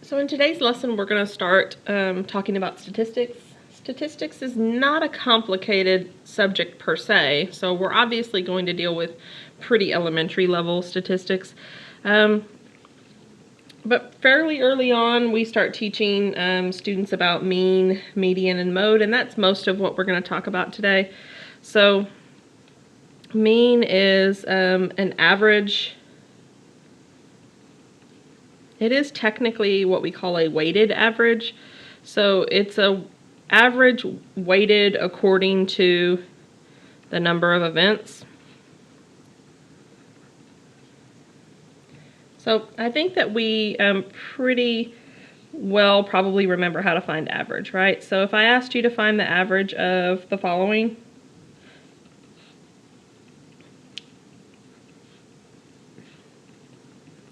So in today's lesson, we're going to start talking about statistics. Statistics is not a complicated subject per se, so we're obviously going to deal with pretty elementary level statistics. But fairly early on, we start teaching students about mean, median, and mode, and that's most of what we're going to talk about today. So mean is an average. It is technically what we call a weighted average. So it's a average weighted according to the number of events. So I think that we pretty well probably remember how to find average, right? So if I asked you to find the average of the following,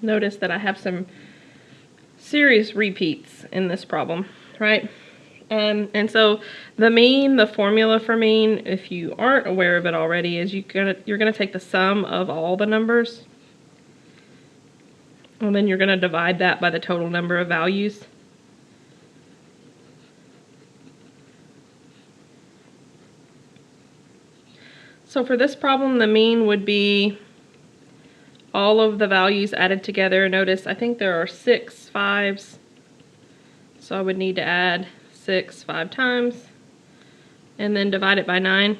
notice that I have some serious repeats in this problem, right? And so the mean, the formula for mean, if you aren't aware of it already, is you're gonna take the sum of all the numbers, and then you're gonna divide that by the total number of values. So for this problem, the mean would be all of the values added together. Notice I think there are 6 5s, so I would need to add 6 5 times and then divide it by 9.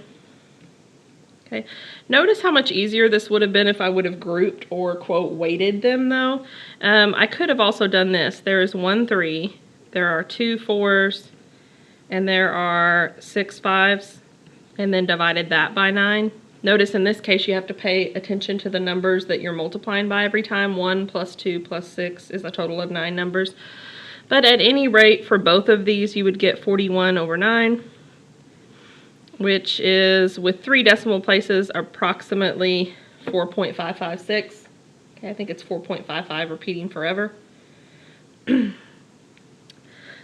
Okay. Notice how much easier this would have been if I would have grouped or quote weighted them though. I could have also done this. There is 1 3, there are 2 4s, and there are 6 5s, and then divided that by 9. Notice in this case you have to pay attention to the numbers that you're multiplying by every time. 1 plus 2 plus 6 is a total of 9 numbers. But at any rate, for both of these, you would get 41 over 9, which is, with 3 decimal places, approximately 4.556. Okay, I think it's 4.55 repeating forever.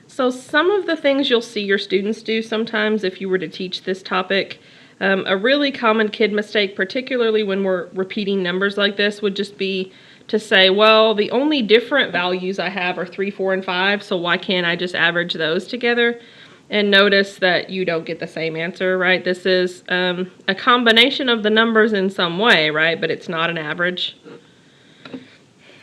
So some of the things you'll see your students do sometimes if you were to teach this topic, a really common kid mistake, particularly when we're repeating numbers like this, would just be to say, well, the only different values I have are 3, 4, and 5, so why can't I just average those together? And notice that you don't get the same answer, right? This is a combination of the numbers in some way, right? But it's not an average.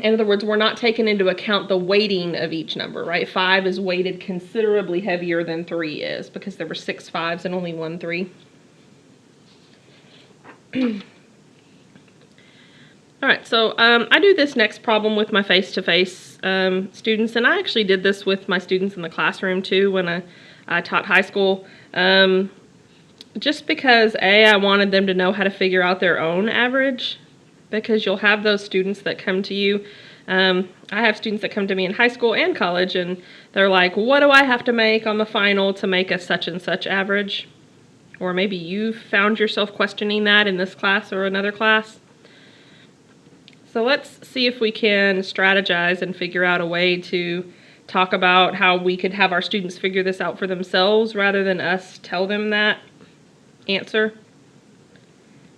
In other words, we're not taking into account the weighting of each number, right? 5 is weighted considerably heavier than 3 is because there were 6 5s and only 1 3. All right, so I do this next problem with my face-to-face students, and I actually did this with my students in the classroom too when I taught high school, just because I wanted them to know how to figure out their own average, because you'll have those students that come to you. I have students that come to me in high school and college, and they're like, what do I have to make on the final to make a such and such average? Or maybe you found yourself questioning that in this class or another class. So let's see if we can strategize and figure out a way to talk about how we could have our students figure this out for themselves rather than us tell them that answer.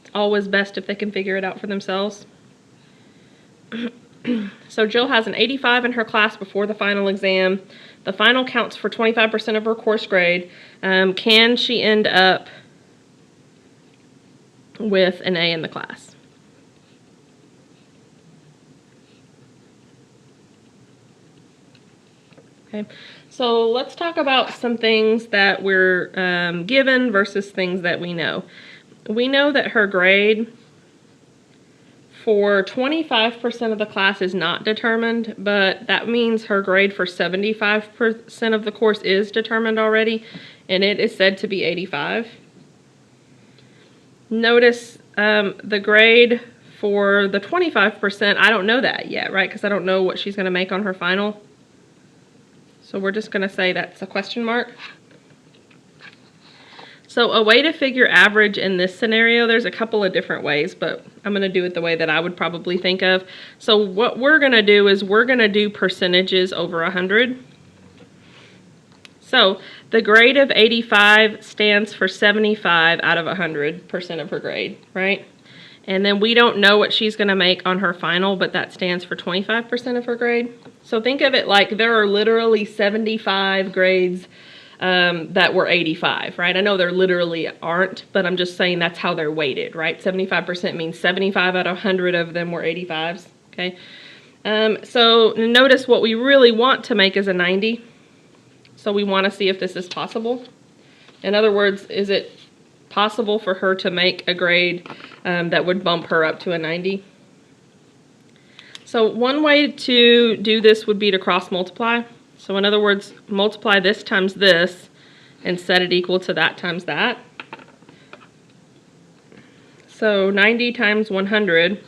It's always best if they can figure it out for themselves. So Jill has an 85 in her class before the final exam. The final counts for 25% of her course grade. Can she end up with an A in the class? Okay, so let's talk about some things that we're given versus things that we know. We know that her grade for 25% of the class is not determined, but that means her grade for 75% of the course is determined already, and it is said to be 85. Notice the grade for the 25%, I don't know that yet, right? Because I don't know what she's going to make on her final. So we're just going to say that's a question mark. So a way to figure average in this scenario, there's a couple of different ways, but I'm going to do it the way that I would probably think of. So what we're going to do is we're going to do percentages over 100. So the grade of 85 stands for 75 out of 100% of her grade, right? And then we don't know what she's going to make on her final, but that stands for 25% of her grade. So think of it like there are literally 75 grades that were 85, right? I know there literally aren't, but I'm just saying that's how they're weighted, right? 75% means 75 out of 100 of them were 85s, okay? So notice what we really want to make is a 90. So we want to see if this is possible. In other words, is it possible for her to make a grade that would bump her up to a 90? So one way to do this would be to cross multiply. So in other words, multiply this times this and set it equal to that times that. So 90 times 100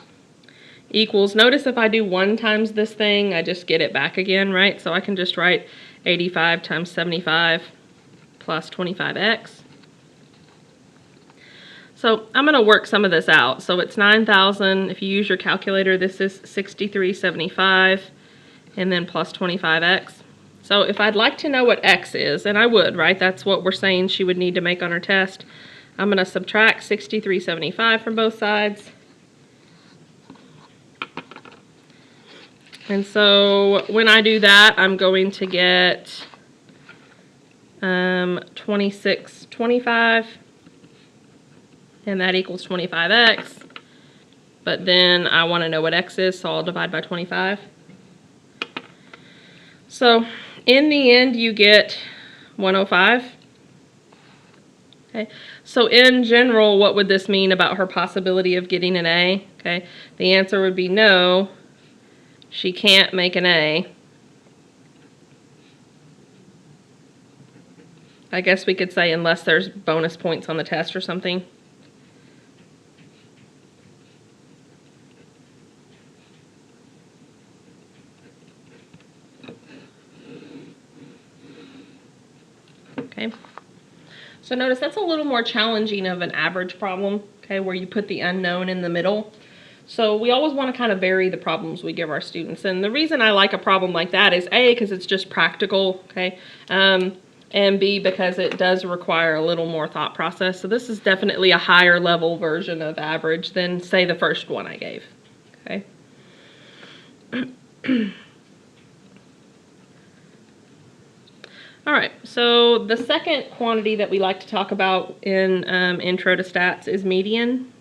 equals, notice if I do 1 times this thing, I just get it back again, right? So I can just write 85 times 75 plus 25x. So I'm going to work some of this out. So it's 9,000. If you use your calculator, this is 6375, and then plus 25x. So if I'd like to know what x is, and I would, right? That's what we're saying she would need to make on her test. I'm going to subtract 6375 from both sides. And so when I do that, I'm going to get 2625. And that equals 25x. But then I want to know what x is, so I'll divide by 25. So in the end, you get 105. Okay. So in general, what would this mean about her possibility of getting an A? Okay. The answer would be no, she can't make an A. I guess we could say unless there's bonus points on the test or something. Okay, so notice that's a little more challenging of an average problem, okay, where you put the unknown in the middle. So we always want to kind of vary the problems we give our students. And the reason I like a problem like that is A, because it's just practical, okay, and B, because it does require a little more thought process. So this is definitely a higher level version of average than, say, the first one I gave, okay. All right, so the second quantity that we like to talk about in Intro to Stats is median.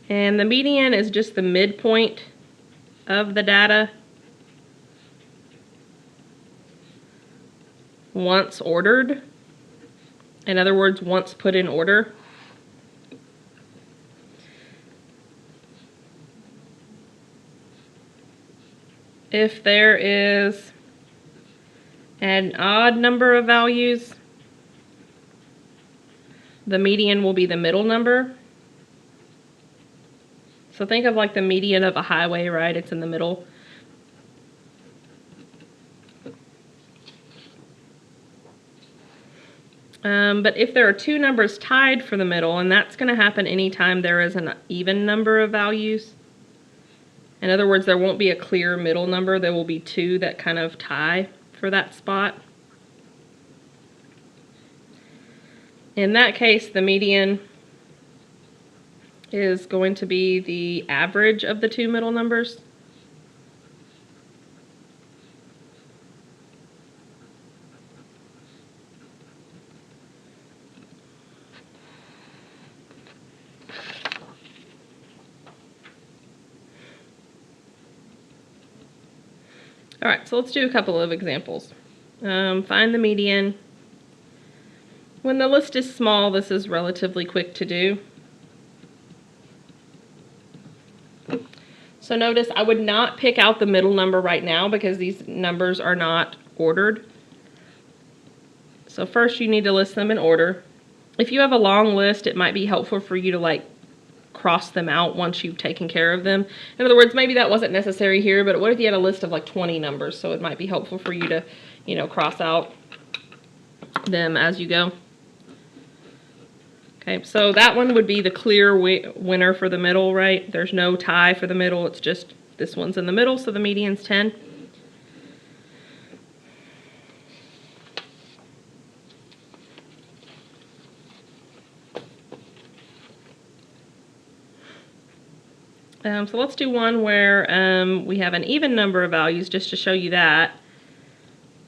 And the median is just the midpoint of the data once ordered. In other words, once put in order. If there is an odd number of values, the median will be the middle number. So think of like the median of a highway, right? It's in the middle. But if there are two numbers tied for the middle, and that's going to happen anytime there is an even number of values. In other words, there won't be a clear middle number. There will be two that kind of tie for that spot. In that case, the median is going to be the average of the two middle numbers. All right, so let's do a couple of examples. Find the median. When the list is small, this is relatively quick to do. So notice I would not pick out the middle number right now because these numbers are not ordered. So first you need to list them in order. If you have a long list, it might be helpful for you to like cross them out once you've taken care of them. In other words, maybe that wasn't necessary here, but what if you had a list of like 20 numbers? So it might be helpful for you to, you know, cross out them as you go. Okay, so that one would be the clear winner for the middle, right? There's no tie for the middle. It's just this one's in the middle, so the median's 10. So let's do one where we have an even number of values just to show you that.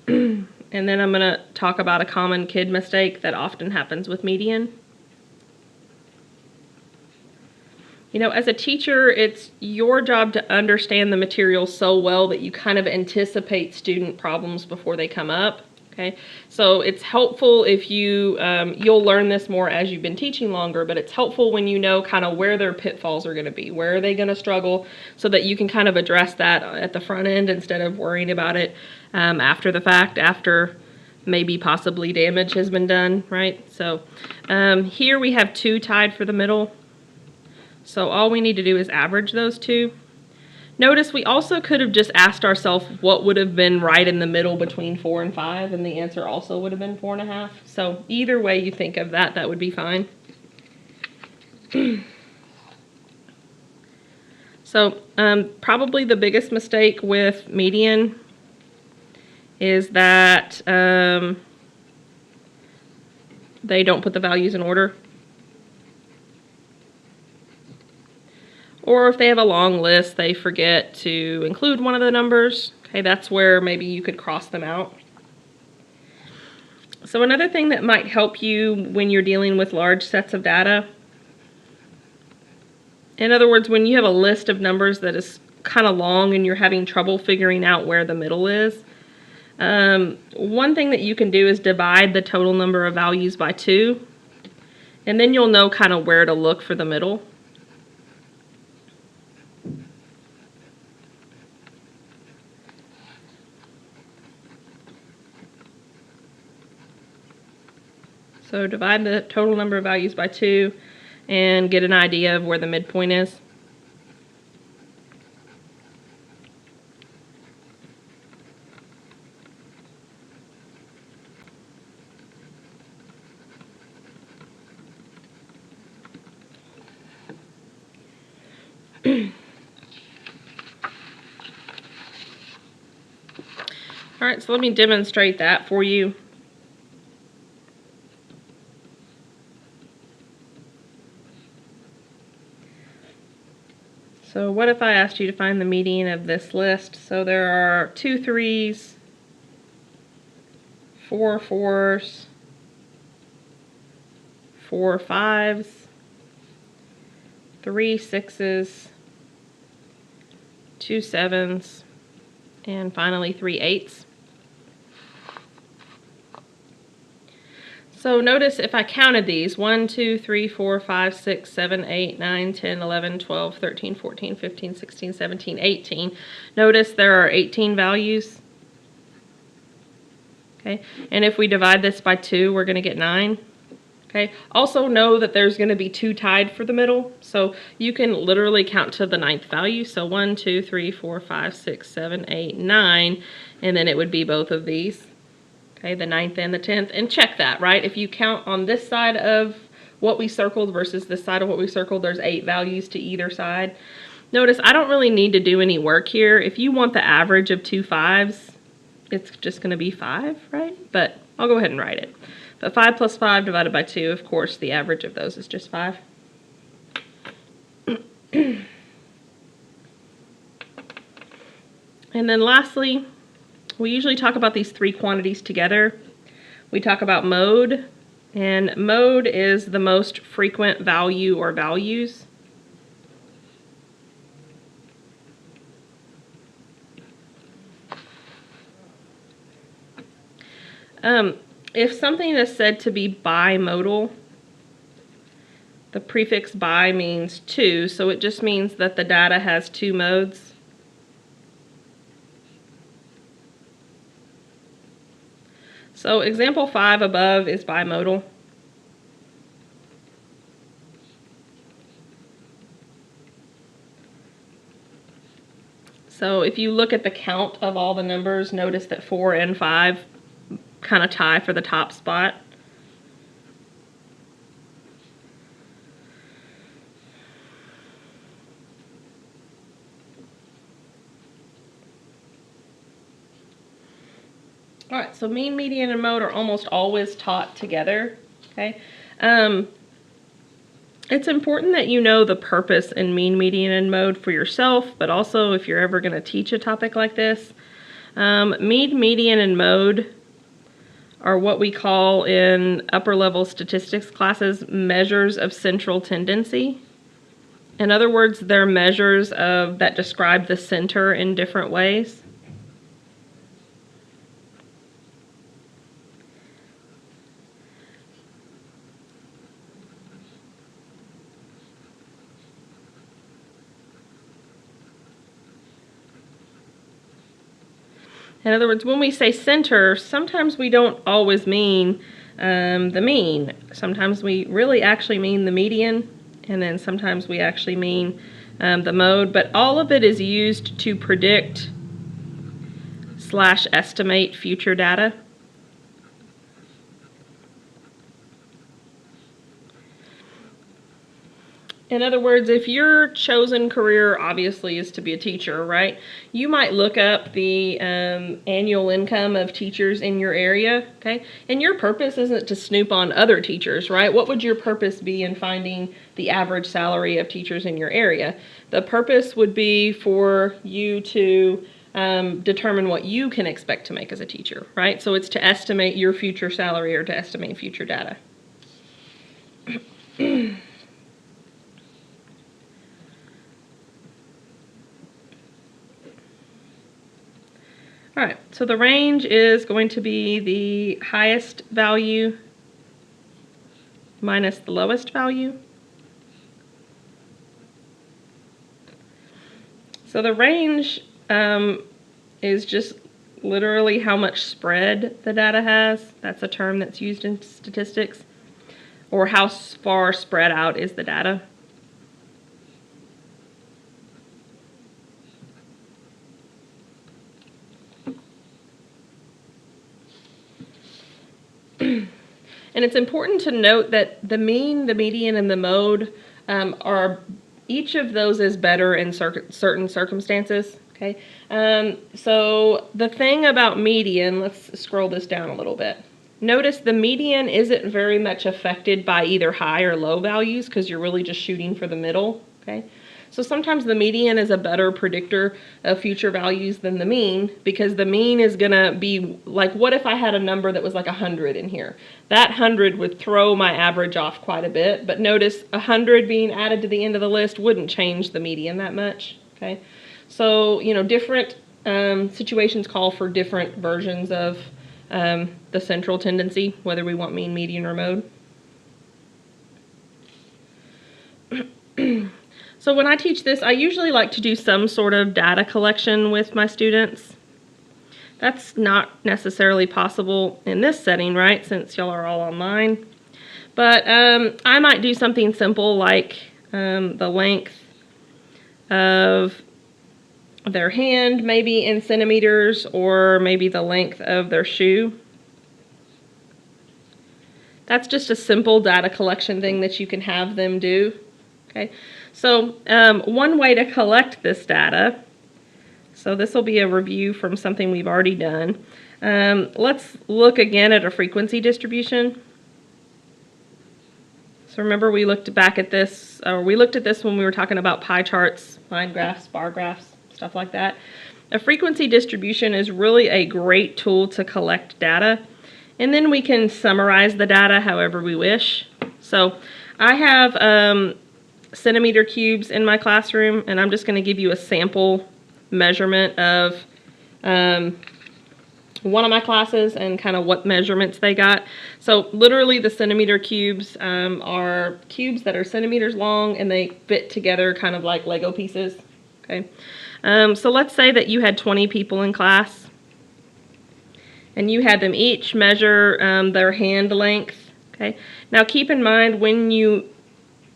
And then I'm going to talk about a common kid mistake that often happens with median. You know, as a teacher, it's your job to understand the material so well that you kind of anticipate student problems before they come up. Okay, so it's helpful if you'll learn this more as you've been teaching longer, but it's helpful when you know kind of where their pitfalls are going to be, where are they going to struggle, so that you can kind of address that at the front end instead of worrying about it after the fact, after maybe possibly damage has been done, right? So here we have 2 tied for the middle. So all we need to do is average those 2. Notice we also could have just asked ourselves what would have been right in the middle between 4 and 5, and the answer also would have been 4.5. So either way you think of that, that would be fine. So probably the biggest mistake with median is that they don't put the values in order. Or if they have a long list, they forget to include one of the numbers. Okay, that's where maybe you could cross them out. So another thing that might help you when you're dealing with large sets of data, in other words, when you have a list of numbers that is kind of long and you're having trouble figuring out where the middle is, one thing that you can do is divide the total number of values by 2, and then you'll know kind of where to look for the middle. So divide the total number of values by 2 and get an idea of where the midpoint is. All right, so let me demonstrate that for you. So what if I asked you to find the median of this list? So there are 2 3s, 4 4s, 4 5s, 3 6s, 2 7s, and finally 3 8s. So notice if I counted these, 1, 2, 3, 4, 5, 6, 7, 8, 9, 10, 11, 12, 13, 14, 15, 16, 17, 18. Notice there are 18 values. Okay, and if we divide this by 2, we're going to get 9. Okay, also know that there's going to be 2 tied for the middle, so you can literally count to the 9th value. So 1, 2, 3, 4, 5, 6, 7, 8, 9, and then it would be both of these. Okay, the 9th and the 10th, and check that, right? If you count on this side of what we circled versus this side of what we circled, there's 8 values to either side. Notice I don't really need to do any work here. If you want the average of 2 5s, it's just going to be 5, right? But I'll go ahead and write it. But 5 plus 5 divided by 2, of course, the average of those is just 5. And then lastly, we usually talk about these 3 quantities together. We talk about mode, and mode is the most frequent value or values. If something is said to be bimodal, the prefix bi means 2, so it just means that the data has 2 modes. So example 5 above is bimodal. So if you look at the count of all the numbers, notice that 4 and 5 kind of tie for the top spot. All right, so mean, median, and mode are almost always taught together, okay? It's important that you know the purpose in mean, median, and mode for yourself, but also if you're ever going to teach a topic like this. Mean, median, and mode are what we call in upper level statistics classes measures of central tendency. In other words, they're measures that describe the center in different ways. In other words, when we say center, sometimes we don't always mean the mean. Sometimes we really actually mean the median, and then sometimes we actually mean the mode, but all of it is used to predict / estimate future data. In other words, if your chosen career obviously is to be a teacher, right, you might look up the annual income of teachers in your area, okay? And your purpose isn't to snoop on other teachers, right? What would your purpose be in finding the average salary of teachers in your area? The purpose would be for you to determine what you can expect to make as a teacher, right? So it's to estimate your future salary or to estimate future data. All right, so the range is going to be the highest value minus the lowest value. So the range is just literally how much spread the data has. That's a term that's used in statistics. Or how far spread out is the data. And it's important to note that the mean, the median, and the mode each of those is better in certain circumstances. Okay, so the thing about median, let's scroll this down a little bit. Notice the median isn't very much affected by either high or low values because you're really just shooting for the middle. Okay. So sometimes the median is a better predictor of future values than the mean, because the mean is going to be like, what if I had a number that was like 100 in here? That 100 would throw my average off quite a bit, but notice 100 being added to the end of the list wouldn't change the median that much. Okay, so different situations call for different versions of the central tendency, whether we want mean, median, or mode. So when I teach this, I usually like to do some sort of data collection with my students. That's not necessarily possible in this setting, right, since y'all are all online. But I might do something simple like the length of their hand, maybe in centimeters, or maybe the length of their shoe. That's just a simple data collection thing that you can have them do. Okay, so one way to collect this data, so this will be a review from something we've already done. Let's look again at a frequency distribution. So remember we looked back at this, or we looked at this when we were talking about pie charts, line graphs, bar graphs, stuff like that. A frequency distribution is really a great tool to collect data, and then we can summarize the data however we wish. So I have centimeter cubes in my classroom, and I'm just going to give you a sample measurement of one of my classes and kind of what measurements they got. So literally the centimeter cubes are cubes that are centimeters long, and they fit together kind of like Lego pieces. Okay, so let's say that you had 20 people in class, and you had them each measure their hand length. Okay, now keep in mind when you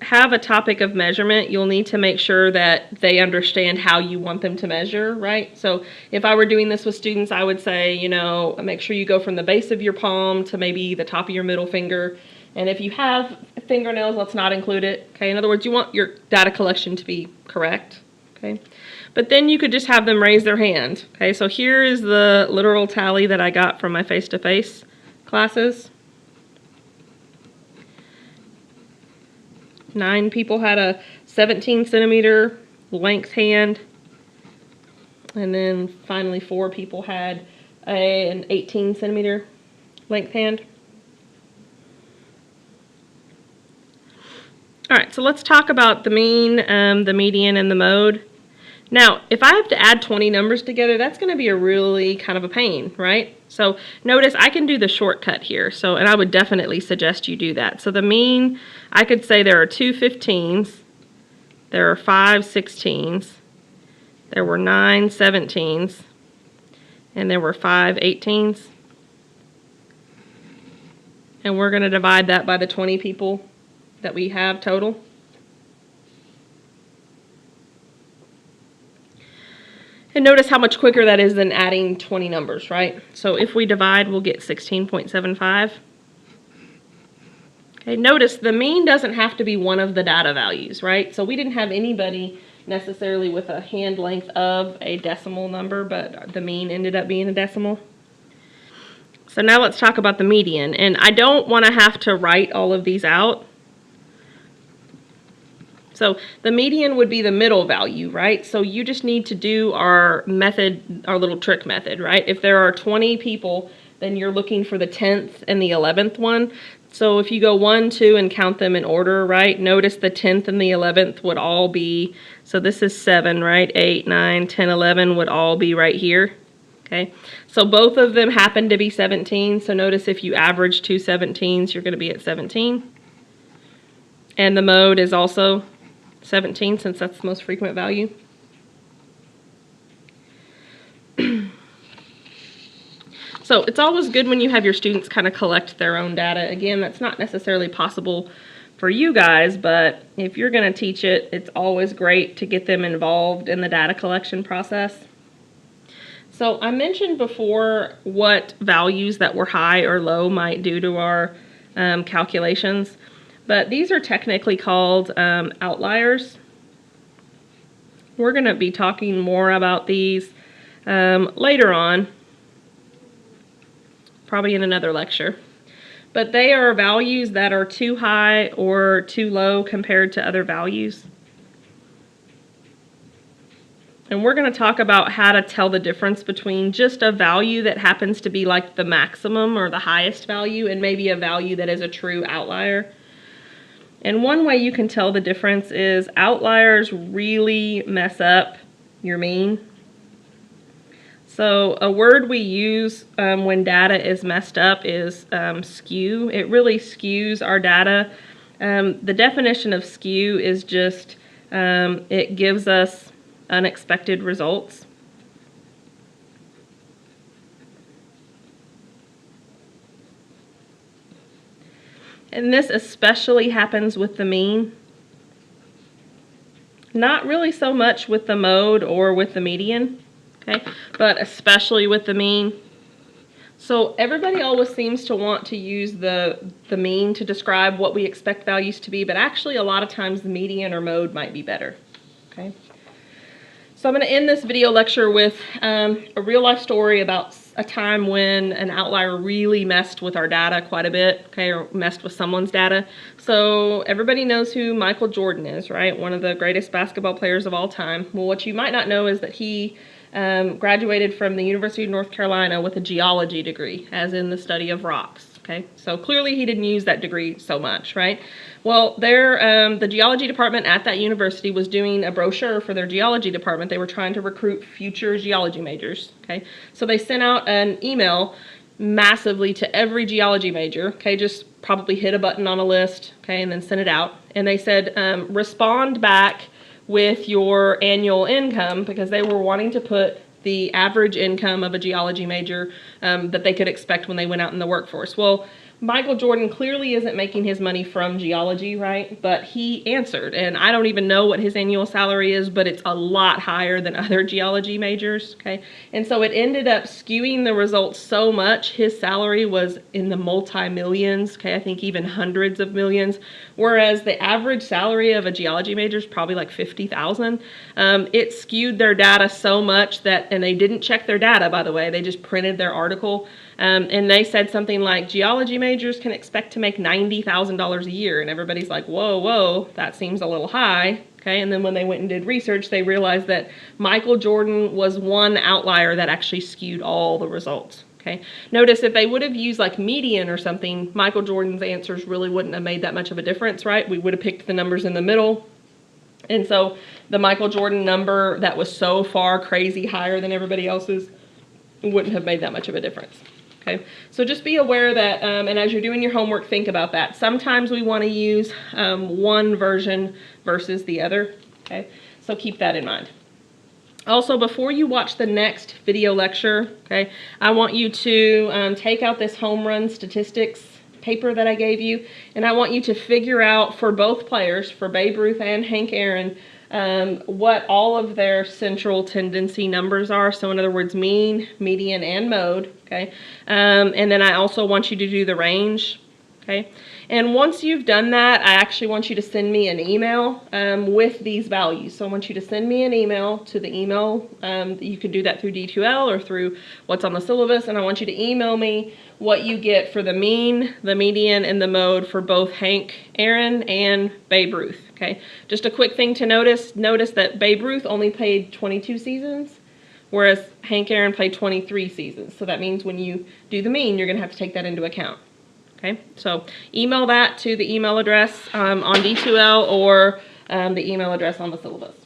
have a topic of measurement, you'll need to make sure that they understand how you want them to measure, right? So if I were doing this with students, I would say, make sure you go from the base of your palm to maybe the top of your middle finger. And if you have fingernails, let's not include it. Okay, in other words, you want your data collection to be correct. Okay, but then you could just have them raise their hand. Okay, so here is the literal tally that I got from my face-to-face classes. 9 people had a 17 centimeter length hand. And then finally 4 people had an 18 centimeter length hand. All right, so let's talk about the mean, the median, and the mode. Now, if I have to add 20 numbers together, that's going to be a really kind of a pain, right? So notice I can do the shortcut here. So, and I would definitely suggest you do that. So the mean, I could say there are 2 15s, there are 5 16s, there were 9 17s, and there were 5 18s. And we're going to divide that by the 20 people that we have total. And notice how much quicker that is than adding 20 numbers, right? So if we divide, we'll get 16.75. Okay, notice the mean doesn't have to be one of the data values, right? So we didn't have anybody necessarily with a hand length of a decimal number, but the mean ended up being a decimal. So now let's talk about the median. And I don't want to have to write all of these out. So the median would be the middle value, right? So you just need to do our method, our little trick method, right? If there are 20 people, then you're looking for the 10th and the 11th one. So if you go 1, 2, and count them in order, right? Notice the 10th and the 11th would all be, so this is 7, right? 8, 9, 10, 11 would all be right here, okay? So both of them happen to be 17. So notice if you average 2 17s, you're going to be at 17. And the mode is also 17, since that's the most frequent value. So it's always good when you have your students kind of collect their own data. Again, that's not necessarily possible for you guys, but if you're going to teach it, it's always great to get them involved in the data collection process. So I mentioned before what values that were high or low might do to our calculations. But these are technically called outliers. We're going to be talking more about these later on, probably in another lecture. But they are values that are too high or too low compared to other values. And we're going to talk about how to tell the difference between just a value that happens to be like the maximum or the highest value and maybe a value that is a true outlier. And one way you can tell the difference is outliers really mess up your mean. So a word we use when data is messed up is skew. It really skews our data. The definition of skew is just it gives us unexpected results. And this especially happens with the mean. Not really so much with the mode or with the median, okay, but especially with the mean. So everybody always seems to want to use the mean to describe what we expect values to be, but actually a lot of times the median or mode might be better, okay. So I'm going to end this video lecture with a real life story about a time when an outlier really messed with our data quite a bit, okay, or messed with someone's data. So everybody knows who Michael Jordan is, right? One of the greatest basketball players of all time. Well, what you might not know is that he graduated from the University of North Carolina with a geology degree, as in the study of rocks, okay? So clearly he didn't use that degree so much, right? Well, the geology department at that university was doing a brochure for their geology department. They were trying to recruit future geology majors, okay? So they sent out an email massively to every geology major, okay? Just probably hit a button on a list, okay, and then send it out. And they said, respond back with your annual income, because they were wanting to put the average income of a geology major that they could expect when they went out in the workforce. Well, Michael Jordan clearly isn't making his money from geology, right? But he answered, and I don't even know what his annual salary is, but it's a lot higher than other geology majors, okay? And so it ended up skewing the results so much. His salary was in the multi-millions, okay? I think even hundreds of millions, whereas the average salary of a geology major is probably like $50,000. It skewed their data so much that, and they didn't check their data, by the way, they just printed their article, and they said something like, geology majors majors can expect to make $90,000 a year. And everybody's like, whoa, whoa, that seems a little high. Okay, and then when they went and did research, they realized that Michael Jordan was one outlier that actually skewed all the results. Okay, notice if they would have used like median or something, Michael Jordan's answers really wouldn't have made that much of a difference, right? We would have picked the numbers in the middle. And so the Michael Jordan number that was so far crazy higher than everybody else's wouldn't have made that much of a difference. Okay, so just be aware that, and as you're doing your homework, think about that. Sometimes we want to use one version versus the other. Okay, so keep that in mind. Also, before you watch the next video lecture, okay, I want you to take out this home run statistics paper that I gave you, and I want you to figure out for both players, for Babe Ruth and Hank Aaron, what all of their central tendency numbers are. So in other words, mean, median, and mode, okay? And then I also want you to do the range, okay? And once you've done that, I actually want you to send me an email with these values. So I want you to send me an email to the email. You can do that through D2L or through what's on the syllabus. And I want you to email me what you get for the mean, the median, and the mode for both Hank Aaron and Babe Ruth. Okay. Just a quick thing to notice. Notice that Babe Ruth only played 22 seasons, whereas Hank Aaron played 23 seasons. So that means when you do the mean, you're going to have to take that into account. Okay, so email that to the email address on D2L or the email address on the syllabus.